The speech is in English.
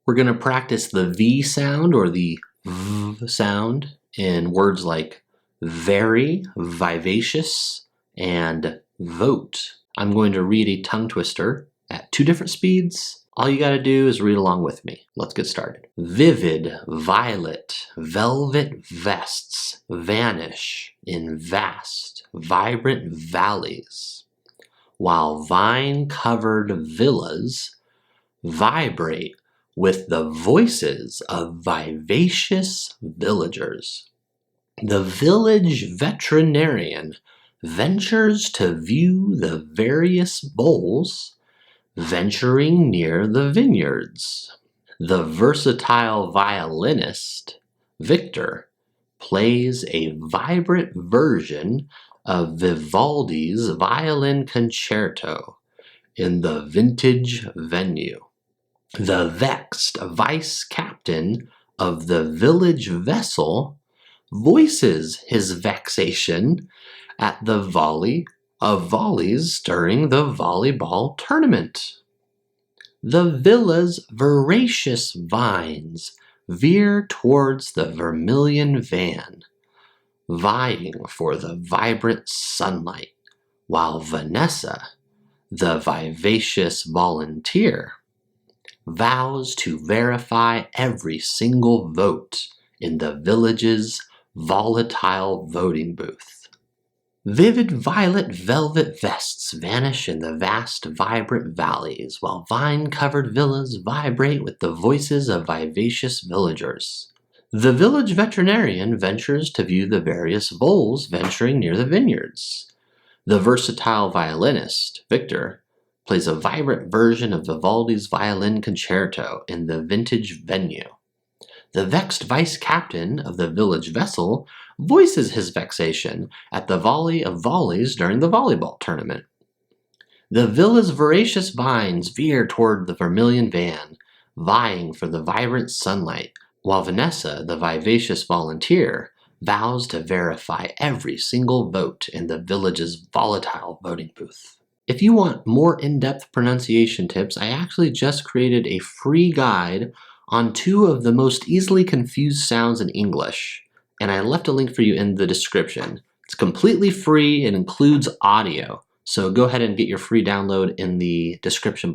We're going to practice the V sound or the V sound in words like very, vivacious, and vote. I'm going to read a tongue twister at 2 different speeds. All you got to do is read along with me. Let's get started. Vivid, violet, velvet vests vanish in vast, vibrant valleys, while vine-covered villas vibrate with the voices of vivacious villagers. The village veterinarian ventures to view the various bowls, venturing near the vineyards. The versatile violinist, Victor, plays a vibrant version of Vivaldi's Violin Concerto in the vintage venue. The vexed vice captain of the village vessel voices his vexation at the volley of volleys during the volleyball tournament. The villa's voracious vines veer towards the vermilion van, vying for the vibrant sunlight, while Vanessa, the vivacious volunteer, vows to verify every single vote in the village's volatile voting booth. Vivid violet velvet vests vanish in the vast, vibrant valleys, while vine-covered villas vibrate with the voices of vivacious villagers. The village veterinarian ventures to view the various voles venturing near the vineyards. The versatile violinist, Victor, plays a vibrant version of Vivaldi's Violin Concerto in the vintage venue. The vexed vice captain of the village vessel voices his vexation at the volley of volleys during the volleyball tournament. The villa's voracious vines veer toward the vermilion van, vying for the vibrant sunlight, while Vanessa, the vivacious volunteer, vows to verify every single vote in the village's volatile voting booth. If you want more in-depth pronunciation tips, I actually just created a free guide on 2 of the most easily confused sounds in English, and I left a link for you in the description. It's completely free, it includes audio, so go ahead and get your free download in the description